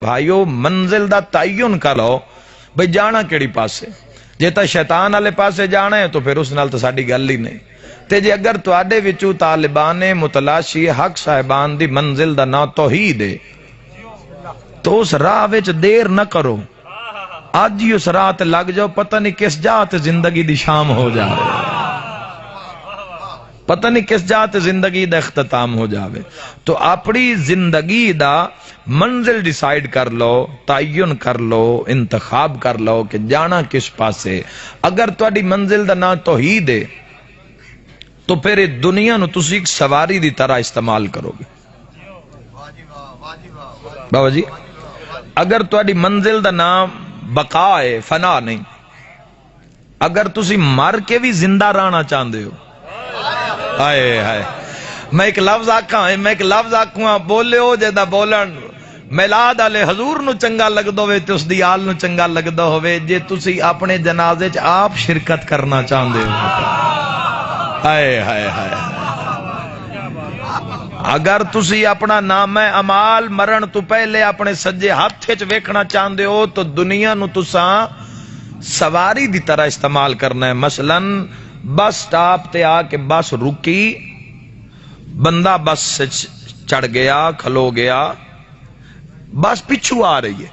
بھائیو منزل دا تعین کر لو بھئی جانا کیڑی پاسے. جے تا شیطان والے پاسے جانا ہے تو پھر اس نال تو ساڈی گل ہی نہیں. تے جے اگر تواڈے وچوں طالبان متلاشی حق صاحبان دی منزل دا نا توحید ہے تو اس راہ وچ دیر نہ کرو. اج ہی اس راہ تے لگ جاؤ، پتہ نہیں کس جا تے زندگی دی شام ہو جاوے، پتہ نہیں کس جا تے زندگی دا اختتام ہو جاوے. تو اپنی زندگی دا منزل ڈیسائیڈ کر لو، تعین کر لو، انتخاب کر لو کہ جانا کس پاسے. اگر تواڈی منزل دا نا توحید ہے تو پھر دنیا نو تسی ایک سواری دی طرح استعمال کرو گے. بابا جی اگر تواڈی منزل دا نام بقا ہے، فنا نہیں، اگر تسی مر کے بھی زندہ رہنا چاہندے ہو، ہائے ہائے میں ایک لفظ آکھاں بولے ہو جے دا بولن میلاد والے حضور نو چنگا لگدا ہوے تے اس دی آل نو چنگا لگدا ہوے. جے تسی اپنے جنازے چ آپ شرکت کرنا چاہندے ہو، ہائے ہائے ہائے، اگر تسی اپنا نام اعمال مرن تو پہلے اپنے سجے ہاتھ وچ ویکھنا چاہندے ہو تو دنیا نو تساں سواری دی طرح استعمال کرنا ہے. مثلا بس سٹاپ تے آ کے بس رکی، بندہ بس سے چڑھ گیا، کھلو گیا، بس پچھو آ رہی ہے،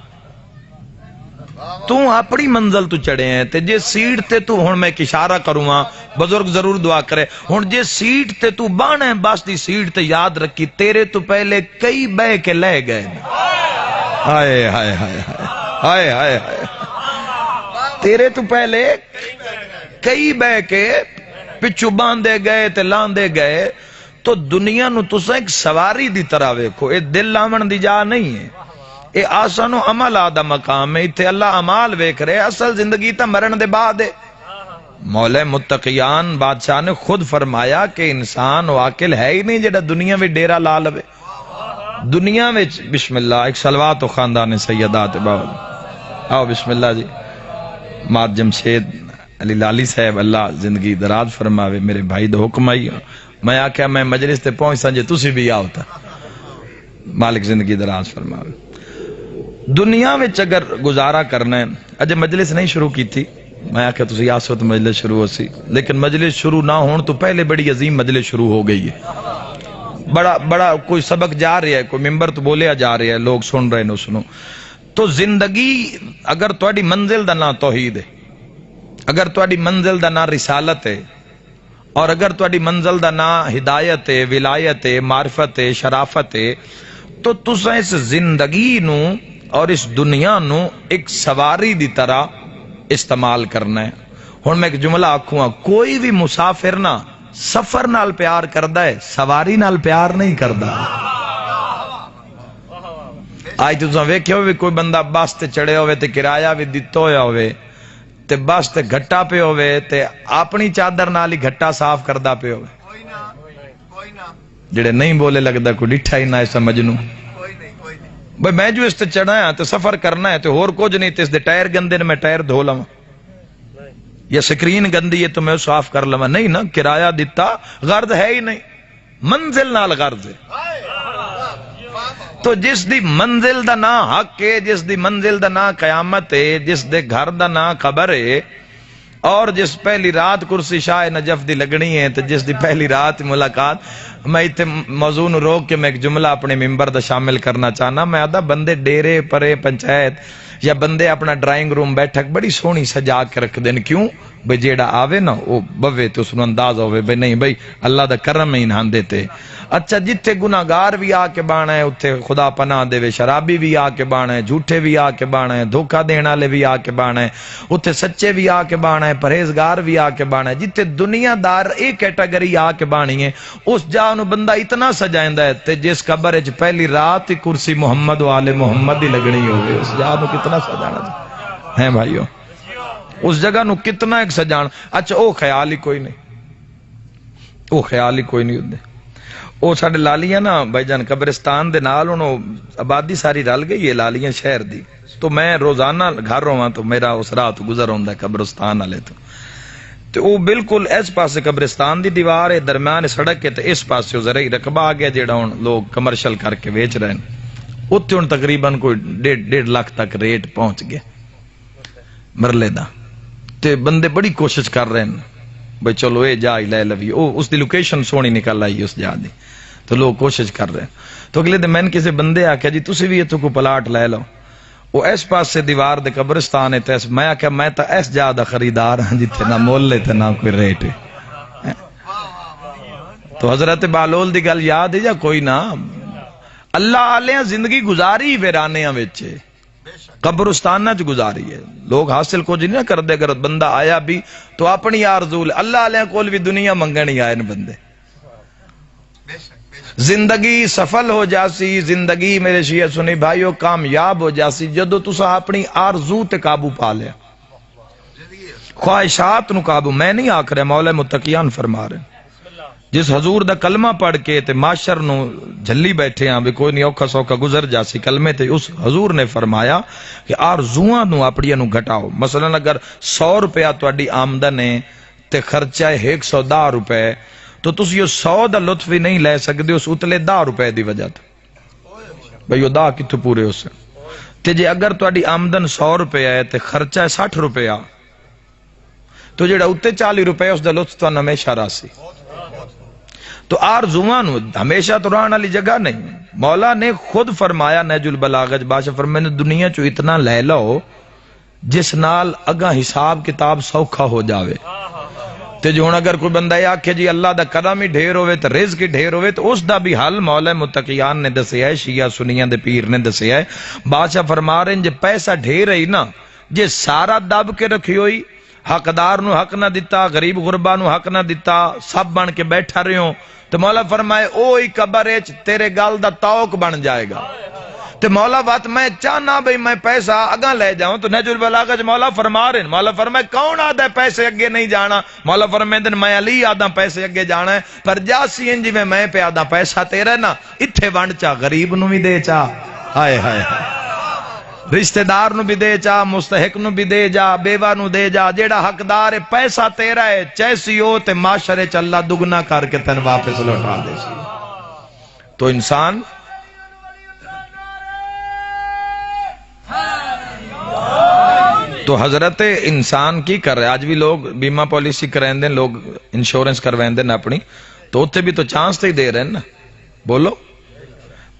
تو اپنی منزل تو چڑھے ہیں تے جے سیٹ تے تو ہن میں ایک اشارہ کروں ہاں، بزرگ ضرور دعا کرے. ہن جے سیٹ تے تو بانا ہے بس دی سیٹ تے یاد رکھی تیرے تو پہلے کئی بہ کے لے گئے. ہائے ہائے ہائے ہائے ہائے ہائے، تیرے تو پہلے کئی بہ کے پچھو باندھے گئے تے لاندے گئے. تو دنیا نو تساں ایک سواری دی طرح ویکھو. اے دل لاون دی جا نہیں ہے، اے آسان و عمل آدھا مقام ہے. ایتھے اللہ عمال ویکھ رہے، اصل زندگی تا مرن دے بعد ہے. مولا متقیان بادشاہ نے خود فرمایا کہ انسان واقل ہے ہی نہیں جڑا دنیا میں ڈیرا لا لوے. دنیا میں بسم اللہ ایک صلوات و خاندان سیدات بابا آؤ بسم اللہ جی. مات جمشید علی لالی صاحب اللہ زندگی دراز فرماوے، میرے بھائی دے حکم آئی. میں آکھیا میں مجلس تے پہنچ سا جے تسی بھی آؤ تا، مالک زندگی دراز فرماوے. دنیا میں اگر گزارا کرنا ہے، اج مجلس نہیں شروع کی تھی، میں آکھیا تسی آسو تو مجلس شروع ہو سی، لیکن مجلس شروع نہ ہون تو پہلے بڑی عظیم مجلس شروع ہو گئی ہے. بڑا کوئی سبق جا رہا ہے، کوئی ممبر تو بولیا جا رہا ہے، لوگ سن رہے ہیں سنو. تو زندگی اگر تواڈی منزل دا نا توحید ہے، اگر تواڈی منزل دا نا رسالت ہے، اور اگر تواڈی منزل دا نا ہدایت ہے، ولایت ہے، معرفت ہے، شرافت ہے، تو تساں اس زندگی نو اور اس دنیا نو ایک سواری دی طرح استعمال کرنا ہے. ہن میں ایک جملہ آکھوں، کوئی بھی مسافر نہ سفر نال پیار کردا ہے، سواری نال پیار نہیں کردا. آج تساں ویکھیا ہوئے کوئی بندہ بس تے چڑھے ہوئے تے کرایہ بھی دتا ہویا ہوئے تے بس تے گھٹا پہ ہوئے تے اپنی چادر نال ہی گھٹا صاف کردا پہ ہوئے. جڑے نہیں بولے لگدا کوئی ڈٹھا ہی نہ ایسا مجنوں. بھئی میں جو اس تے چڑھا ہے تے سفر کرنا ہے تے ہور کچھ نہیں تے اس دے ٹائر گندے نے میں ٹائر دھو لواں، یا سکرین گندی ہے تو میں صاف کر لواں. نہیں نا، کرایہ دتا غرض ہے ہی نہیں، منزل نال غرض ہے. تو جس دی منزل دا نا حق ہے، جس دی منزل دا نا قیامت ہے، جس دے گھر دا نا قبر ہے، اور جس پہلی رات کرسی شاہ نجف دی لگنی ہے تو جس دی پہلی رات ملاقات. میں ایتھے موضوع نو روک کے میں ایک جملہ اپنے ممبر دا شامل کرنا چاہنا. میں آدھا بندے ڈیرے پرے پنچایت یا بندے اپنا ڈرائنگ روم بیٹھک بڑی سونی سجا کے رکھ دین. کیوں؟ بھئی جیڑا آوے نا وہ بوے تو اس نو انداز ہوئے بھئی نہیں بھئی اللہ دا کرم میں انہاں دیتے. اچھا جتھے گناہگار بھی آ کے بانا ہے اتھے خدا پناہ دے، شرابی بھی آ کے بانا ہے، جھوٹے بھی آ کے بانا ہے، دھوکہ دینے والے بھی آ کے بانا ہے، اتھے سچے بھی آ کے بانا ہے، پرہیزگار بھی آ کے بانا ہے. جتھے دنیا دار ایک کیٹیگری آ کے بانی ہے اس جا نو بندہ اتنا سجائندا ہے تے جس قبر وچ پہلی رات ہی کرسی محمد و آل محمد ہی لگنی ہوگی، اس جا نو کتنا سجانا ہے بھائیو، اس جگہ نو کتنا ایک سجان. اچھا او خیال ہی کوئی نہیں، او خیال ہی کوئی نہیں ہوندے. وہ ساڈے لالیاں نا بھائی جان قبرستان دے نال انہوں آبادی ساری رل گئی ہے لالیاں شہر دی. تو میں روزانہ گھر رہواں تو میرا اس راہ تو گزر ہوندا ہے قبرستان والے تو وہ بالکل اس پاسے قبرستان دی دیوار ہے، درمیان سڑک ہے تے اس پاسے ذرا ہی رقبہ آ گیا جیڑا ہن لوگ کمرشل کر کے ویچ رہے ہیں. اتنے ہوں تقریباً کوئی 1.5 لاکھ تک ریٹ پہنچ گیا مرلے دا. تے بندے بڑی کوشش کر رہے ہیں بھائی چلو اے جا ہی لے لوی. اس دی لوکیشن سونی نکل آئی اس جا دی, تو لوگ کوشش کر رہے ہیں. تو اگلے دن میں نے کسی بندے آخیا جی تسی بھی اتوں کو پلاٹ لے لو. وہ اس پاس سے دیوار دے قبرستان ہے. میں آخیا میں تو اس جا دا خریدار ہاں جتنے نہ مول ہے نہ کوئی ریٹ ہے. تو حضرت بالول دی گل یاد ہے یا کوئی نہ؟ اللہ آلیاں زندگی گزاری ویرانیاں وچ, قبرستانہ چ گزاری ہے. لوگ حاصل کچھ نہیں کر دے. اگر بندہ آیا بھی تو اپنی آرزو اللہ علیہ کول بھی دنیا منگن ہی آئے بندے. زندگی سفل ہو جاسی, زندگی میرے شیعہ سنی بھائیو کامیاب ہو جاسی جدو تسا اپنی آرزو تے قابو پا لیا, خواہشات نو قابو. میں نہیں آکھ رہا, مولا متقیان فرما رہے جس حضور دا کلمہ پڑھ کے تے معاشر نو جھلی بیٹھے ہیں بھی کوئی نہیں اوکھا سوکھا گزر جاسی کلمے تے, اس حضور نے فرمایا کہ آرزوواں نو اپڑیاں نو گھٹاؤ. مثلا اگر 100 روپیہ تواڈی آمدن ہے تے خرچہ ہے 110 روپے, تو تسی یہ 100 دا لطف بھی نہیں لے سکتے اس اتلے 10 روپے دی وجہ تے. بھئی وہ 10 کتھوں پورے ہو سے. تے جے اگر تواڈی آمدن 100 روپے ہے تے خرچہ ہے 60 روپیہ, تو جیڑا اتے 40 روپے اس دا لطف تو ہمیشہ راسی. تو آرزوواں نو ہمیشہ تو رہن والی جگہ نہیں. مولا نے خود فرمایا نہج البلاغہ بادشاہ فرمایا دنیا چو اتنا لے لو جس نال اگاں حساب کتاب سوکھا ہو جاوے. تے جو ہن اگر کوئی بندہ یہ آکھے جی اللہ دا کرم ہی ڈھیر ہوئے تے رزق ہی ڈھیر ہوئے, تو اس دا بھی حل مولا متقیان نے دسیا ہے, شیعہ سنیاں دے پیر نے دسیا ہے. بادشاہ فرما رہے ہیں جے پیسہ ڈھیر ہے نا, جے سارا دب کے رکھی ہوئی, حقدار نو حق نہ دیتا, غریب غربا نو حق نہ دیتا, سب بن کے بیٹھا رہے ہوں, تو مولا فرمائے اوہی قبر اچ تیرے گل دا توق بن جائے گا. تے مولا بات میں چاہنا بھئی میں پیسہ اگاں لے جاؤں, تو نہج البلاغہ مولا فرما رہے ہیں. مولا فرمائے کون آدھا ہے پیسے اگے نہیں جانا؟ مولا فرمائے دن میں علی آدھا پیسے اگے جانا ہے, پر جاسی انجی میں پہ آدھا پیسہ تیرے نا اتھے ونڈ چا, غریب نو بھی دے چا, ہائے ہائے رشتہ دار نو بھی دے چا, مستحق نو بھی دے جا, بیوہ نو دے جا. جیڑا حقدار ہے پیسہ تیرا ہے, چیسی ہو تے معاشرے چ اللہ دگنا کر کے تن واپس لوٹا دے سی. تو انسان تو حضرت انسان کی کر رہے. آج بھی لوگ بیمہ پالیسی کرائیں دیں, لوگ انشورنس کروائیں دیں اپنی, تو اتنے بھی تو چانس تے ہی دے رہے ہیں نا. بولو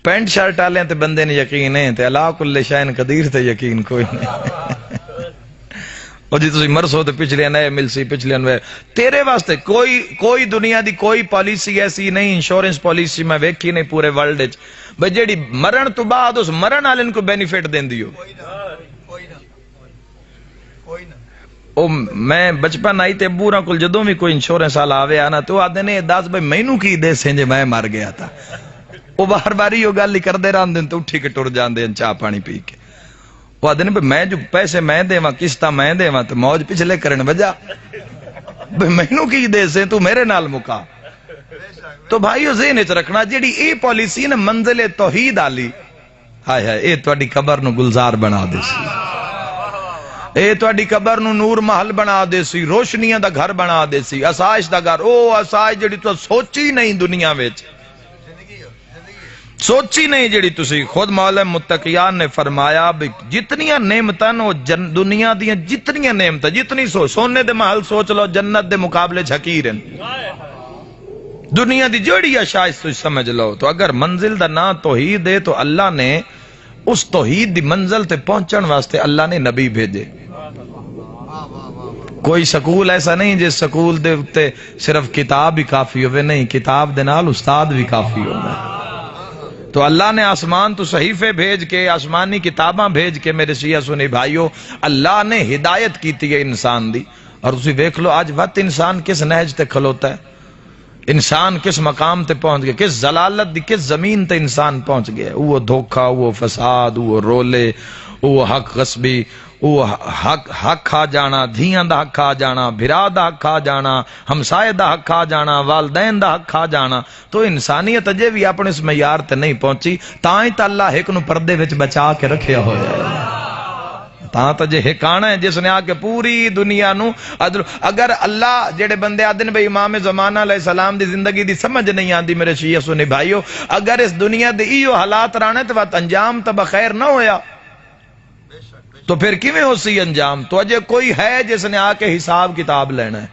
پینٹ شرٹ آلے تے بندے نے یقین ہے, تے اللہ کل شائن قدیر تے یقین کوئی نہیں. اور جی تسی مرسو تے پچھلے نئے ملسی پچھلے نوے, تیرے واسطے کوئی دنیا دی کوئی پالیسی ایسی نہیں, انشورنس پالیسی میں ویکھی نہیں پورے ورلڈ وچ بھئی جیڑی مرن تو بعد اس مرن والے کو بینیفٹ دین دیو. او میں بچپن آئی تے بورا کل جدوں بھی کوئی انشورنس والا آوے آنا تو آدھے نے دس بھئی مینوں کی دے سیں جے میں مر گیا تھا. وہ بار باری یہ گل ہی کردے رہندے تو اٹھی کے ٹر جاندے چاہ پانی پی کے. وہ آدھے نے میں جو پیسے میں دیواں قسطاں میں دیواں تو موج پچھلے کرن وجہ بھئی مینوں کی دے سیں تو میرے نال مکا. تو بھائیو ذہن وچ رکھنا جیڑی اے پالیسی نے منزل توحید آلی, ہائے ہائے اے تہاڈی قبر نو گلزار بنا دے سی, اے تہاڈی قبر نو نور محل بنا دے سی, روشنیاں دا گھر بنا دے سی, آسائش دا گھر. او آسائش جڑی تو سوچی نہیں دنیا وچ, سوچی نہیں جڑی تسی. خود مولا متقیان نے فرمایا بھی جتنیاں نعمتاں وہ دنیا دیاں جتنیاں نعمتاں جتنی سونے دے محل سوچ لو جنت دے مقابلے حقیر ہیں. دنیا دی جڑی اشیاء تو سمجھ لو. تو اگر منزل دا نا توحید ہے تو اللہ نے اس توحید دی منزل تے پہنچن واسطے اللہ نے نبی بھیجے. کوئی سکول ایسا نہیں جس سکول دے تے صرف کتاب ہی کافی ہوئے, نہیں, کتاب دے نال استاد بھی کافی ہوئے. تو اللہ نے آسمان تو صحیفے بھیج کے, آسمانی کتاباں بھیج کے میرے شیعہ سنی بھائیو اللہ نے ہدایت کیتی ہے انسان دی. اور اسی دیکھ لو آج وقت انسان کس نہج تے کھلوتا ہے, انسان کس مقام تے پہنچ گیا, کس ضلالت دی کس زمین تے انسان پہنچ گیا. وہ دھوکہ, وہ فساد, وہ رولے, وہ حق غصبی, وہ حق کھا جانا, دھیاں دا حق کھا جانا, بھرا دا حق کھا جانا, ہمسائے دا حق کھا جانا, والدین دا حق کھا جانا. تو انسانیت اجے بھی اپنے اس معیار تے نہیں پہنچی, تاں ہی تے اللہ ایک نو پردے وچ بچا کے رکھیا ہو جائے. تاں تے جے ہکانا ہے جس نے آ کے پوری دنیا نو عدل. اگر اللہ جڑے بندے آدن بھئی امام زمانہ علیہ السلام دی زندگی دی سمجھ نہیں آندی میرے شیعہ سنی بھائیو، اگر اس دنیا دے ایو حالات رانے تو وقت انجام تو بخیر نہ ہویا تو پھر کیویں ہو سی انجام؟ تو اجے کوئی ہے جس نے آ کے حساب کتاب لینا ہے،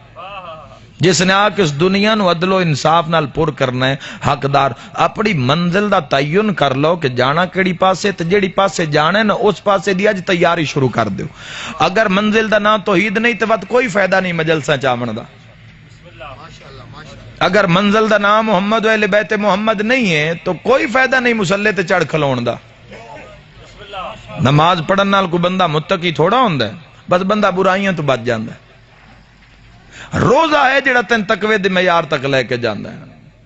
جس نے آ کے اس دنیا نو عدل و انصاف نال پر کرنا ہے. حقدار اپنی منزل دا تعین کر لو کہ جانا کیڑی پاسے تے جیڑی پاسے جانا ہے نا اس پاسے دی اج تیاری شروع کر دیو. اگر منزل دا نام توحید نہیں تو وقت کوئی فائدہ نہیں مجلساں چاون دا. اگر منزل دا نام محمد و اہل بیت محمد نہیں ہے تو کوئی فائدہ نہیں مسلے تے چڑھ کھلون دا. نماز پڑھن نال کوئی بندہ متقی تھوڑا ہوندا ہے، بس بندہ برائیاں تو بچ جاندا ہے. روزہ ہے جڑا تین تقوی دے معیار تک لے کے جاندا ہے.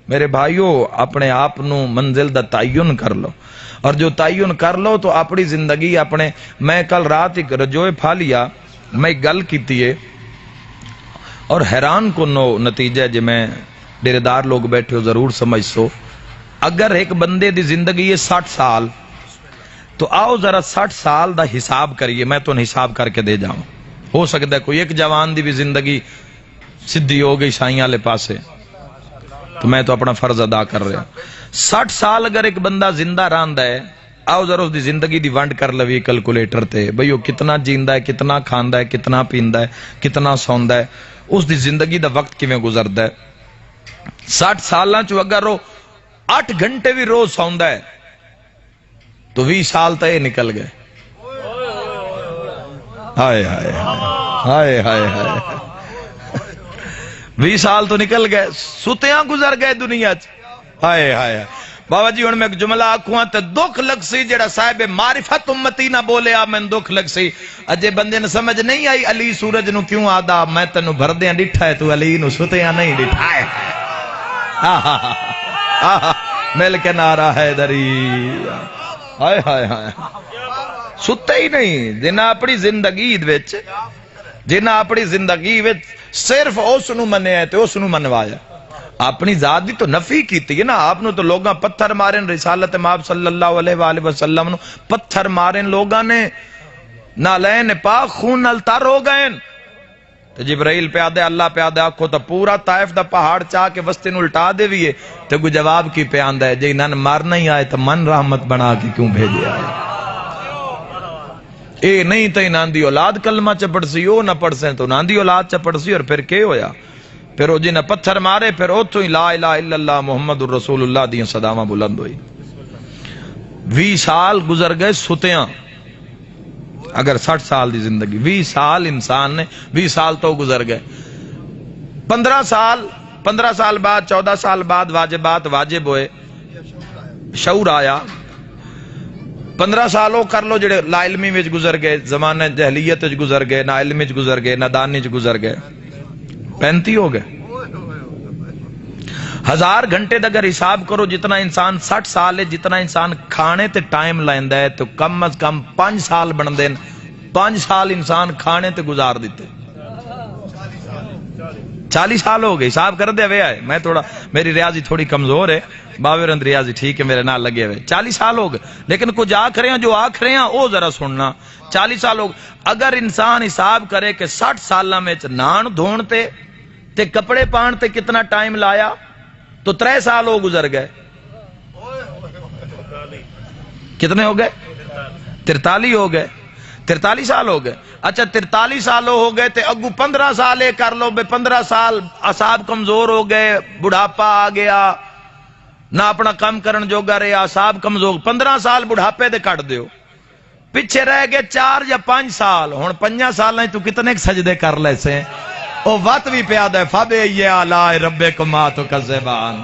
میرے بھائیو اپنے آپ نو منزل دا تعین کر لو، اور جو تعین کر لو تو اپنی زندگی اپنے. میں کل رات ایک رجوع پھالیا میں گل کیتی ہے اور حیران کنو نتیجہ جے میں ڈیرے دار لوگ بیٹھے ہو ضرور سمجھ سو. اگر ایک بندے دی زندگی ہے 60 سال تو آؤ ذرا 60 سال دا حساب کریے. میں تو حساب کر کے دے جاؤں. ہو سکتا ہے کوئی ایک جوان دی بھی زندگی سدھی ہو گئی سائیں والے پاسے تو میں تو اپنا فرض ادا کر رہا. 60 سال اگر ایک بندہ زندہ رہندا ہے، آؤ ذرا اس دی زندگی دی ونڈ کر لوی کیلکولیٹر تے. بھئی وہ کتنا جیندا ہے، کتنا کھاندا ہے، کتنا پیندا ہے، کتنا سوندا ہے، اس دی زندگی دا وقت کیویں گزردا ہے. 60 سالاں چ اگر وہ 8 گھنٹے بھی روز سوندا ہے تو 20 سال تو یہ نکل گئے. ہائے ہائے ہائے ہائے ہائے 20 سال تو نکل گئے، ستیاں گزر گئے دنیا چ. ہائے ہائے بابا جی ہن میں ایک جملہ آکھواں تے دکھ لگ سی جڑا صاحب معرفت امتی نہ بولیا میں دکھ لگ سی. اجے بندے نے سمجھ نہیں آئی علی سورج نو کیوں آدا میں تینوں بھردیاں ڈٹھا ہے تو علی نو ستیاں نہیں ڈٹھا ہے. مل کے نعرہ حیدری. ہائے ہائے ہائے ستے ہی نہیں جنہ اپنی زندگی وچ جنہ اپنی زندگی وچ صرف اس نو منیا تے اس نو منوایا. اپنی ذات دی تو نفی کیتی ہے نا. آپ نو تو لوگاں پتھر مارن رسالت ماب صلی اللہ علیہ وآلہ وسلم نو پتھر مارن لوگاں نے نالین پاک خون نال تر ہو گئے. جبرائیل پہ آدھے اللہ پہ آدھے آکھو تو پورا طائف دا پہاڑ چاہ کے وستے نو الٹا دے بھی ہے تو کوئی جواب کی پہ آندہ ہے جی انہاں مارنا ہی آئے تو من رحمت بنا کے کیوں بھیجے آئے. اے نہیں تو انہاں دی اولاد کلمہ چپڑ سی او نہ پڑھ سیں تو انہاں دی اولاد چپڑ سی. اور پھر کیا ہویا؟ پھر وہ جنہیں پتھر مارے پھر اتھو ہی لا الہ الا اللہ محمد الرسول اللہ دیاں صدامہ بلند ہوئی. 20 سال گزر گئے ستیاں. اگر 60 سال دی زندگی 20 سال انسان نے 20 سال تو گزر گئے. 15 سال بعد 14 سال بعد واجبات واجب ہوئے، شعور آیا. 15 سالوں کر لو جڑے لا علمی وچ گزر گئے، زمانہ جہلیت وچ گزر گئے، نا علمی وچ گزر گئے، نادانی وچ گزر گئے، 35 ہو گئے. 1000 گھنٹے دا اگر حساب کرو جتنا انسان 60 سال ہے جتنا انسان کھانے تے ٹائم لیندا ہے تو کم از کم 5 سال بن دین. 5 سال انسان کھانے تے گزار دیتے. 40 سال ہو گئے. حساب کر دے ہوئے آئے. میں تھوڑا میری ریاضی تھوڑی کمزور ہے، باورند ریاضی ٹھیک ہے میرے نال لگے ہوئے. 40 سال ہو گئے. لیکن کچھ آکھ رہے ہیں جو آکھ رہے ہیں وہ ذرا سننا. 40 سال ہو گئے. اگر انسان حساب کرے کہ 60 سالاں میں نان دھون تے کپڑے پان تے کتنا ٹائم لایا تو 3 سال ہو گزر گئے. کتنے ہو گئے؟ 43 ہو گئے. 43 سال ہو گئے. اچھا 43 سال ہو گئے تے اگو 15 سال یہ کر لو بے 15 سال اعصاب کمزور ہو گئے، بڑھاپا آ گیا، نہ اپنا کام کرن جوگا رہے، اعصاب کمزور. 15 سال بڑھاپے دے کٹ دیو. پیچھے رہ گئے 4 یا 5 سال. ہن 5 سال تو کتنے سجدے کر لے سے او وقت بھی پیادا ہے. فَبِأَيِّ آلَاءِ رَبِّكُمَا تُكَذِّبَانِ.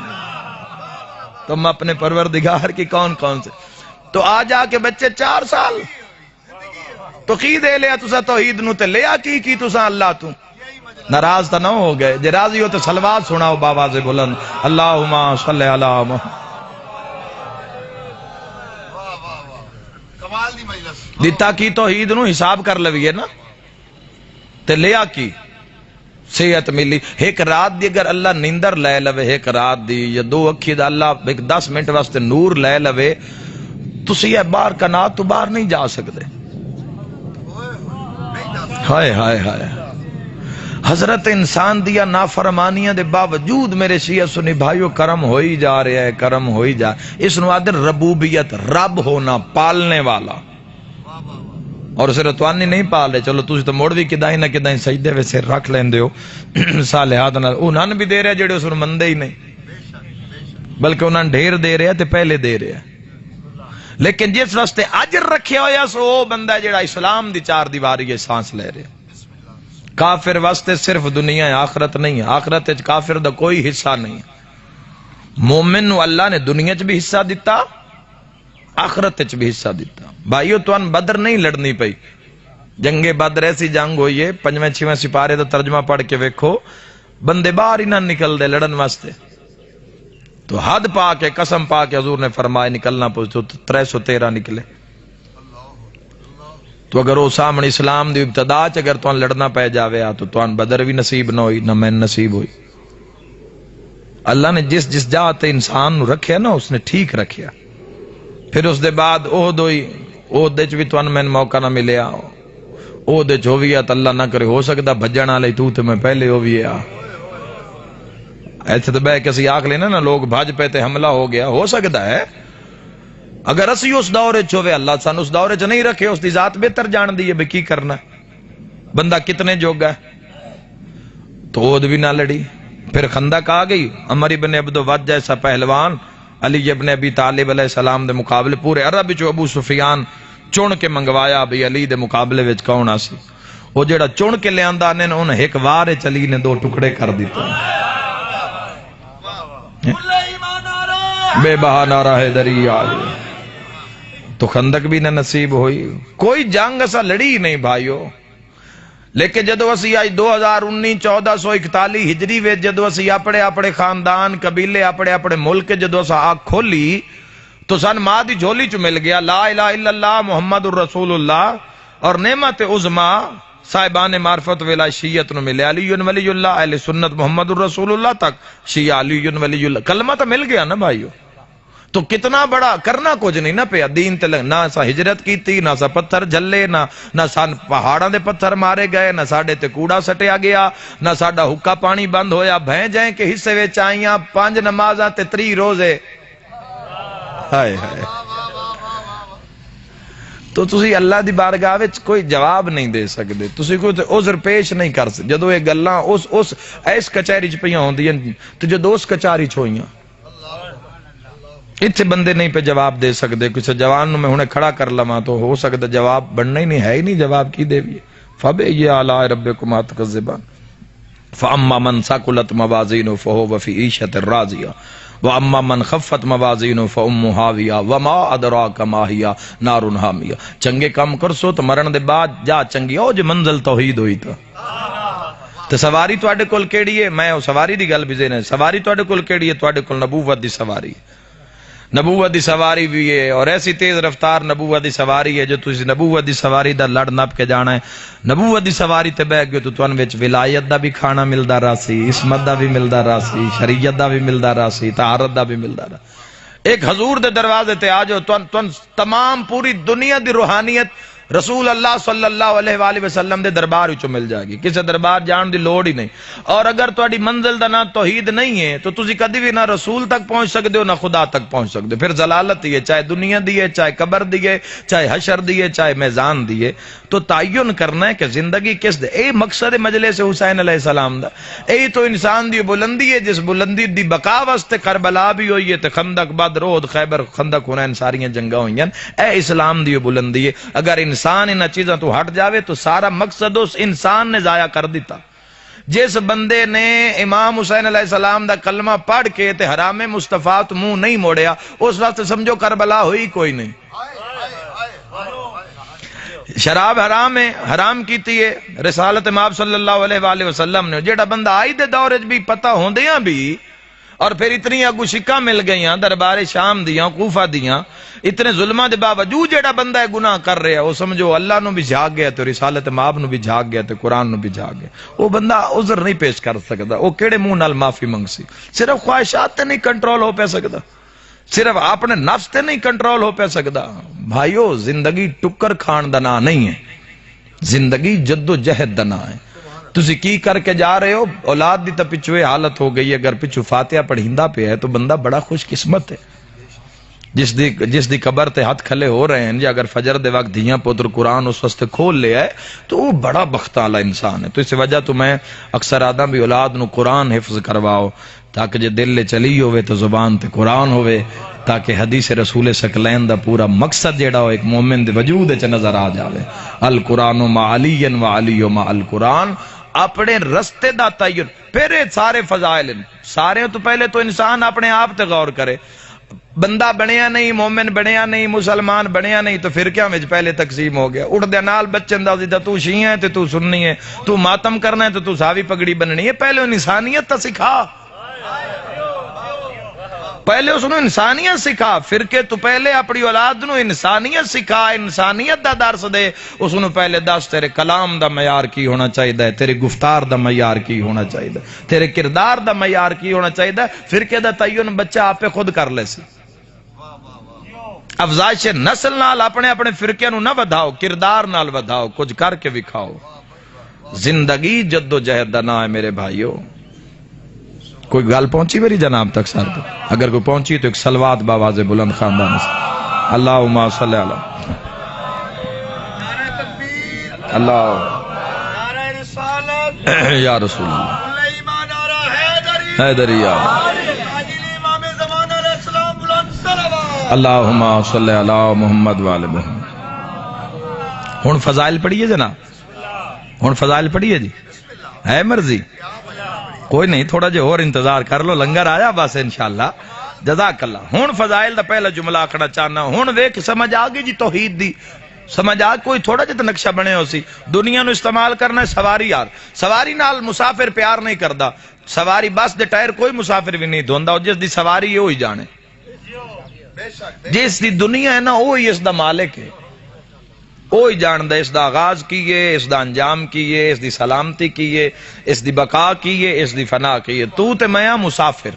تم اپنے پروردگار کی کون کون سے تو آ جا کے بچے 4 سال تو کی دے لیا تسا توحید نو تے لیا کی تسا اللہ تو. ناراض تا نہ ہو گئے. جے راضی ہو تو صلوات سناؤ باواز بلند. اللہم صلی علی محمد. دیتا کی توحید نو حساب کر لویے نا تے لیا کی صحت ملی. ایک رات دی اگر اللہ نیندر لے لوے ایک رات دی یا 2 اکھی دا اللہ ایک 10 منٹ واسطے نور لے لوے تسی یہ باہر کنات تو باہر نہیں جا سکتے. ہائے ہائے ہائے حضرت انسان دیا نافرمانیاں دے باوجود میرے شیعہ سنی بھائیو کرم ہوئی جا رہا ہے، کرم ہوئی جا، اس نوادر ربوبیت، رب ہونا، پالنے والا، اور صرف توانی نہیں پال رہے، چلو تسی تو موڑ بھی کدائیں نہ کدائیں سجدے ویسے رکھ لیں دیو صالحات نال، انہاں بھی دے رہے جڑے اس نے مندے ہی نہیں، بلکہ انہاں ڈھیر دے رہے تے پہلے دے رہے، لیکن جس واسطے اجر رکھے ہویا سو وہ بندہ جڑا اسلام دی چار دیواری ہے سانس لے رہے۔ کافر واسطے صرف دنیا ہے، آخرت نہیں ہے، آخرت وچ کافر دا کوئی حصہ نہیں ہے۔ مومن نو اللہ نے دنیا چ بھی حصہ دیتا، آخرت وچ بھی حصہ دیتا۔ بھائیو توان بدر نہیں لڑنی پئی، جنگ بدر ایسی جنگ ہوئی ہے، 5ویں 6ویں سپارے دا ترجمہ پڑھ کے ویکھو، بندے باہر ہی نہ نکل دے لڑن واسطے، تو حد پا کے قسم پا کے حضور نے فرمایا نکلنا پوچھو، 313 نکلے۔ تو اگر وہ سامنے اسلام دی ابتدا چ اگر توان لڑنا پہ جاوے تو توان بدر بھی نصیب نہ ہوئی، نہ میں نصیب ہوئی۔ اللہ نے جس جس جگہ تے انسان نو رکھیا نا اس نے ٹھیک رکھیا۔ پھر اس دے بعد احد ہوئی، احد وچ بھی توان میں موقع نہ ملیا، احد وچ ہووی تے اللہ نہ کرے ہو سکدا بھجن والے تو میں پہلے ہووی آ، ایتھے تے بہ کے اسی آکھ لینا نا لوگ بھج پے تے حملہ ہو گیا، ہو سکدا ہے اگر اسی اس دور چ ہوئے، اللہ سان اس دور چ نہیں رکھے، اس دی ذات بہتر جان دی ہے بھئی کی کرنا، بندہ کتنے جوگا ہے، تو احد بھی نہ لڑی۔ پھر خندق آ گئی، عمر ابن عبد ود جیسا پہلوان علی ابن ابی طالب علیہ السلام دے مقابلے پورے عرب چ ابو سفیان چن کے منگوایا بھی علی دے مقابلے وچ کون آسی، وہ جڑا چن کے لے آندا نے انہیں ایک وار چلی نے 2 ٹکڑے کر دیتا، بے بہا نعرہ حیدری آگے، تو خندق بھی نہ نصیب ہوئی۔ کوئی جنگ ایسا لڑی نہیں بھائیو، لیکن جدو اسی آج 2019 1441 ہجری وچ جدو اسی اپنے اپنے خاندان قبیلے اپنے اپنے ملک جدو اسا آنکھ کھولی تو سن ماں دی جھولی چ مل گیا لا الہ الا اللہ محمد الرسول اللہ، اور نعمت عظما صاحبان معرفت ولا شیعت نو ملے، علی ولی اللہ، اہل سنت محمد الرسول اللہ تک شیعہ علی ولی اللہ، کلمہ تو مل گیا نا بھائیو۔ تو کتنا بڑا کرنا کچھ نہیں نہ پیا، دین تے نہ سا ہجرت کیتی، نہ سا پتھر جھلے، نہ سان پہاڑاں دے پتھر مارے گئے، نہ ساڈے تے کوڑا سٹیا گیا، نہ ساڈا حکا پانی بند ہویا، بھیں جائیں کے حصے وچ آئیاں 5 نمازاں تے 3 روزے، ہائے ہائے۔ تو تسی اللہ دی بارگاہ وچ کوئی جواب نہیں دے سکدے، تسی کوئی عذر پیش نہیں کر سکدے، جدو یہ گلاں اس کچہری چ پیاں ہوندیاں تے جدو اس کچہری چ ہوئیاں اتنے بندے نہیں پہ جواب دے سکتے، کسی جوان نو میں ہنے کھڑا کر لواں تو ہو سکتا جواب بننا ہی نہیں، ہے ہی نہیں جواب کی دے بھی۔ فَبِأَيِّ آلَاءِ رَبِّكُمَا تُكَذِّبَانِ فَأَمَّا مَنْ ثَقُلَتْ مَوَازِينُهُ فَهُوَ فِي عِيشَةٍ رَاضِيَةٍ وَأَمَّا مَنْ خَفَّتْ مَوَازِينُهُ فَأُمُّهُ هَاوِيَةٌ وَمَا أَدْرَاكَ مَا هِيَ نَارٌ حَامِيَةٌ۔ چنگے کام کرسو تو مرن دے بعد جا چنگی او جو منزل توحید ہوئی تو سواری تواڈے کول کیڑی ہے، میں سواری دی گل بھی ذہن ہے، سواری تواڈے کول کیڑی ہے، تواڈے کول نبوت دی سواری، نبوت دی سواری بھی ہے، اور ایسی تیز رفتار نبوت دی سواری ہے جو تسی نبوت دی سواری دا لڑ نپ کے جانا ہے۔ نبوت دی سواری تے بیٹھ گئے تو تون وچ ولایت دا بھی کھانا ملدا راسی، عصمت دا بھی ملدا راسی، شریعت دا بھی ملدا راسی، طہارت دا بھی ملدا راسی۔ ایک حضور دے دروازے تے آ جاؤ، تون تمام پوری دنیا دی روحانیت رسول اللہ صلی اللہ علیہ وآلہ وسلم دے دربار وچوں مل جائے گی، کسی دربار جان دی لوڑ ہی نہیں۔ اور اگر تہاڈی منزل دا نام توحید نہیں ہے تو تسی کدی بھی نہ رسول تک پہنچ سکدے ہو نہ خدا تک پہنچ سکدے، پھر ضلالت ہی ہے، چاہے دنیا دی ہے، چاہے قبر دی ہے، چاہے حشر دی ہے، چاہے میزان دی ہے۔ تو تعین کرنا ہے کہ زندگی کس دے، اے مقصد مجلس حسین علیہ السلام دا، اے تو انسان دی بلندی ہے جس بلندی دی بقا واسطے کربلا بھی ہوئی ہے تے خندق بدر احد خیبر خندق حنین ساریاں جنگاں ہوئیاں، اے اسلام دی بلندی ہے۔ اگر انسان ان چیزاں تو ہٹ جاوے تو سارا مقصد اس انسان نے ضائع کر دیتا۔ جس بندے نے امام حسین علیہ السلام دا کلمہ پڑھ کے تے حرام مصطفیٰ تو منہ نہیں موڑیا، اس واسطے سمجھو کربلا ہوئی کوئی نہیں۔ شراب حرام ہے، حرام کیتی ہے رسالت مآب صلی اللہ علیہ وآلہ وسلم نے، جیڑا بندہ آئی دے دور بھی پتہ ہوندیاں بھی، اور پھر اتنی اگو شکا مل گئیاں دربار شام دیاں کوفہ دیاں، اتنے ظلمہ دے باوجود جیڑا بندہ ہے گناہ کر رہے ہیں، وہ سمجھو اللہ نو بھی جھاگ گیا تو رسالت مآب نو بھی جھاگ گیا تو قرآن نو بھی جھاگ گیا، وہ بندہ عذر نہیں پیش کر سکتا، وہ کیڑے منہ نال معافی منگ سی، صرف خواہشات تے نہیں کنٹرول ہو پہ سکتا، صرف اپنے نفس تے نہیں کنٹرول ہو پہ سکتا۔ بھائیو زندگی ٹکر کھان دا نا نہیں ہے، زندگی جد و جہد دا نام ہے. تسی کی کر کے جا رہے ہو؟ اولاد دی تا پچھو یہ حالت ہو گئی. اگر پچھو فاتحہ پڑھیندہ پہ ہے تو بندہ بڑا خوش قسمت ہے. جس دی قبر تے ہاتھ کھلے ہو رہے ہیں، یا اگر فجر دے وقت دھیاں پتر قرآن اس واسطے کھول لے ہے تو وہ بڑا بخت والا انسان ہے. تو اس وجہ تو میں اکثر آدھا بھی اولاد نو قرآن حفظ کرواؤ، تاکہ جے دل لے چلی ہوئے تو زبان تے قرآن ہوئے، تاکہ حدیث رسول ثقلین دا پورا مقصد جیڑا ہو ایک مومن دے وجود وچ نظر آ جاوے. القرآن مع علی و علی مع القرآن. اپنے رستے دا تعین، پھر سارے فضائل سارے تو پہلے تو انسان اپنے آپ تے غور کرے. بندہ بنیا نہیں، مومن بنیا نہیں، مسلمان بنیا نہیں، تو پھر کیا وچ پہلے تقسیم ہو گیا. اٹھ دے نال بچن دا زیدہ تو شیعہ ہے تو سننی ہے، تو ماتم کرنا ہے تو ساوی پگڑی بننی ہے. پہلے انسانیت تا سکھا، پہلے اس نے انسانیت سکھا. فرقے تو پہلے اپنی اولاد نو انسانیت سکھا، انسانیت دا درس دے. اس نے پہلے دس تیرے کلام دا معیار کی ہونا چاہیے، تیرے گفتار دا معیار کی ہونا چاہیے، تیرے کردار دا معیار کی ہونا چاہیے. فرقے دا تعین بچہ آپ پہ خود کر لے سی. افزائش نسل نال اپنے اپنے فرقے نو نہ ودھاؤ، کردار نال ودھاؤ، کچھ کر کے وکھاؤ. زندگی جد و جہد دا نام ہے میرے بھائیو. کوئی گل پہنچی میری جناب تک سر؟ اگر کوئی پہنچی تو ایک صلوات باواز بلند خاندان سے. اللہم صلی اللہ اللہ یا رسول اللہ حیدری یا اللہم صلی اللہ محمد والے محمد. ہن فضائل پڑھیے جناب، ہن فضائل پڑھیے جی. ہے مرضی؟ کوئی نہیں، تھوڑا جے اور انتظار کر لو، لنگر آیا بس انشاءاللہ. جزاک اللہ. ہن فضائل دا پہلا جملہ آکھنا چاہنا. ہن ویکھ سمجھ آ گئی جی توحید دی، سمجھ آ. کوئی تھوڑا جے تے نقشہ بنے ہو سی. دنیا نو استعمال کرنا ہے سواری یار. سواری نال مسافر پیار نہیں کردا. سواری بس دے ٹائر کوئی مسافر بھی نہیں دھوندا. جس دی سواری ہے وہی جانے، جس دی دنیا ہے نا وہی اس دا مالک ہے، وہی جاندہ اس دا آغاز کیے، اس دا انجام کیے، اس دی سلامتی کیے، اس دی بقا کیے، اس دی فنا کیے. تو تے میں مسافر.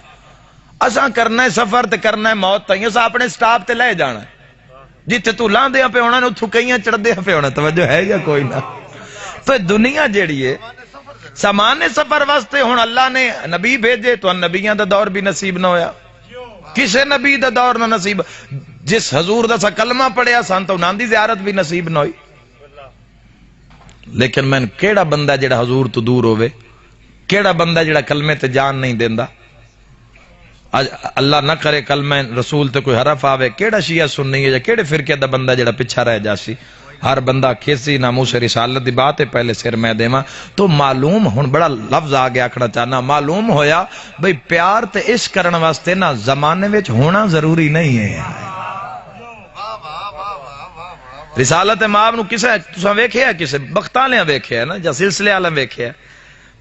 اساں کرنا ہے سفر تے کرنا ہے موت تائیں. اساں اپنے سٹاپ تے لے جانا ہے. جتھے تو لاندیاں پہ ہونا ہے اتھوں کئیاں چڑھدیاں پہ ہونا. توجہ ہے یا کوئی نہ؟ تو دنیا جیڑی ہے سامان سفر واسطے. ہن اللہ نے نبی بھیجے تو نبیاں دا دور بھی نصیب نہ ہویا، کسے نبی دا دور نہ نصیب. جس حضور دا سا کلمہ پڑھیا سان تو انہاں دی زیارت بھی نصیب نہ ہوئی. لیکن میں کیڑا بندہ جڑا حضور تو دور ہوئے، کیڑا بندہ جڑا کلمے تے جان نہیں دیندا. اللہ نہ کرے کلمہ رسول تے کوئی حرف آوے، کیڑا شیعہ سننی ہے یا کیڑے فرقے دا بندہ جڑا پیچھا رہ جاسی. ہر بندہ کھیسی ناموس رسالت دی بات ہے پہلے سر میں دیواں. تو معلوم ہن بڑا لفظ آ گیا آکھنا چاہنا، معلوم ہویا بھئی پیار تے عشق کرن واسطے نا زمانے وچ ہونا ضروری نہیں ہے. رسالت مآب نو کسے تساں ویکھیا، کسے بختالیاں ویکھیا نا یا سلسلے والا ویکھیا،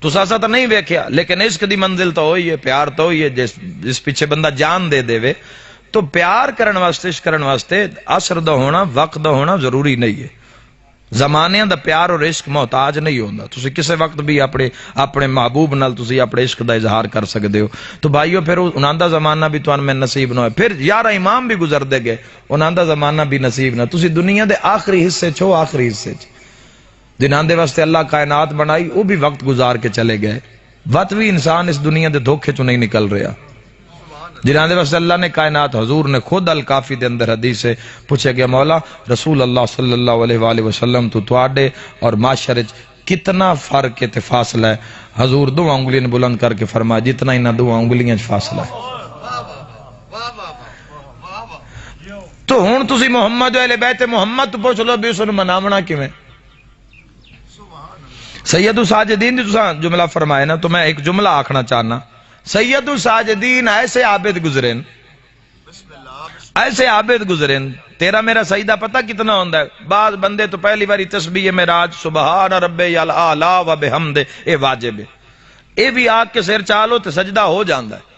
تساں سا تو نہیں ویکھیا. لیکن عشق دی منزل تو ہوئی ہے، پیار تو ہوئی ہے. جس پیچھے بندہ جان دے دے وے تو پیار کرن واسطے عشق کرن واسطے عصر دا ہونا، وقت دا ہونا ضروری نہیں ہے. زمانے دا پیار اور عشق محتاج نہیں ہوندا. تسی کسے وقت بھی اپنے محبوب نال تسی اپنے عشق دا اظہار کر سکدے ہو. تو بھائیو پھر انہاں دا زمانہ بھی تواں میں نصیب نہ ہوئے. پھر 11 امام بھی گزر دے گئے، انہاں دا زمانہ بھی نصیب نہ. تسی دنیا دے آخری حصے چھو، آخری حصے چ جنہاں دے واسطے اللہ کائنات بنائی وہ بھی وقت گزار کے چلے گئے. وقت بھی انسان اس دنیا دے دھوکے چوں نہیں نکل رہا. جنہاں دے واسطے اللہ نے کائنات، حضور نے خود الکافی دے اندر حدیث سے پوچھے گیا، مولا رسول اللہ صلی اللہ علیہ وآلہ وسلم تو تواڈے اور معاشرے کتنا فرق تے فاصلہ ہے؟ حضور دو انگلیاں بلند کر کے فرمایا جتنا انہاں دو انگلیاں فاصلہ ہے. تو ہن تسی محمد اہل بیت محمد تو پوچھ لو بھی اس نوں مناونا کیویں؟ سید الساجدین تساں جملہ فرمائے نا، تو میں ایک جملہ آکھنا چاہنا. سید الساجدین ایسے عابد گزرین، ایسے عابد گزرین. تیرا میرا سجدہ پتہ کتنا ہوندا ہے؟ بعض بندے تو پہلی باری تسبیح معراج سبحان ربی الاعلی و بحمد اے واجب ہے، اے بھی آگ کے سر چالو تے سجدہ ہو جاندا ہے.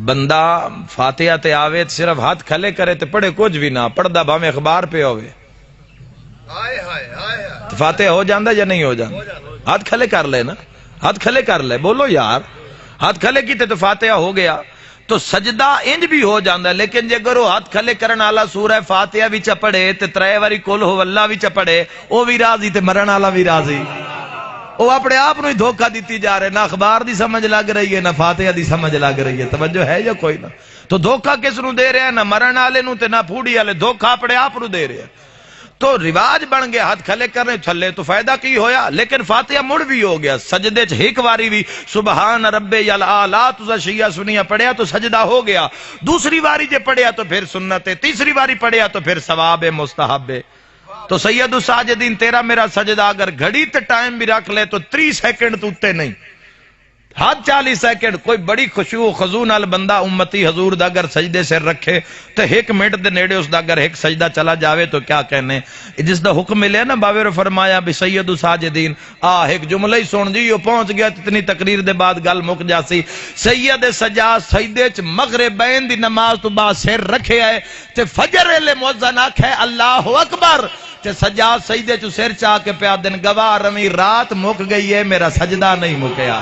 بندہ فاتحہ تے آوے صرف ہاتھ کھلے کرے تے پڑھے کچھ بھی نہ، پڑھدا بھاویں اخبار پہ ہوئے فاتحہ ہو جاندا یا نہیں ہو جاندا؟ ہاتھ کھلے کر لے نا، ہاتھ کھلے کر لے. بولو یار، ہاتھ کھلے کیتے تو فاتحہ ہو گیا. تو سجدہ انج بھی ہو جاندہ ہے، لیکن جے گرو ہاتھ کھلے کرن آلا سورہ فاتحہ بھی چپڑے تے 3 واری کل ہو اللہ بھی چپڑے، او بھی راضی تے مرن آلا بھی راضی، وہ اپنے آپ نو ہی دھوکہ دیتی جا رہے، نہ اخبار دی سمجھ لگ رہی ہے نہ فاتحہ دی سمجھ لگ رہی ہے، توجہ ہے یا کوئی نہ؟ تو دھوکہ کس نو دے رہے ہیں؟ نہ مرن آلے نو تے نہ پھوڑی آلے، دھوکہ اپنے آپ نو دے رہے ہیں۔ تو رواج بن گیا ہاتھ کھلے کرنے چھلے، تو فائدہ کی ہویا؟ لیکن فاتحہ مڑ بھی ہو گیا، سجدے چ ایک واری بھی سبحان ربی الاعلیٰ شیعہ سنیہ پڑھیا تو سجدہ ہو گیا، دوسری واری جے پڑھیا تو پھر سنت ہے، تیسری واری پڑھیا تو پھر ثواب مستحب ہے۔ تو سید الساجدین تیرا میرا سجدہ اگر گھڑی تے ٹائم بھی رکھ لے تو 30 سیکنڈ تو اتے نہیں، حد 40 سیکنڈ، کوئی بڑی خشوع و خضوع نال بندہ امتی حضور دا اگر سجدے سے رکھے تو 1 منٹ دے نیڑے اس دا اگر ایک سجدہ چلا جاوے تو کیا کہنے؟ جس دا حکم ملے نا باوے فرمایا بھی سید الساجدین ایک جملہ ہی سن جی یہ پہنچ گیا، اتنی تقریر دے بعد گل مک جاسی۔ سید سجاد سجدے چ مغربین دی نماز تو بعد سر رکھے آئے تے فجر ویلے مؤذن آکھے اللہ اکبر تے سجاد سجدے چ سر چاہ کے پیا دن گواہ رمی رات مک گئی ہے میرا سجدہ نہیں مکیا۔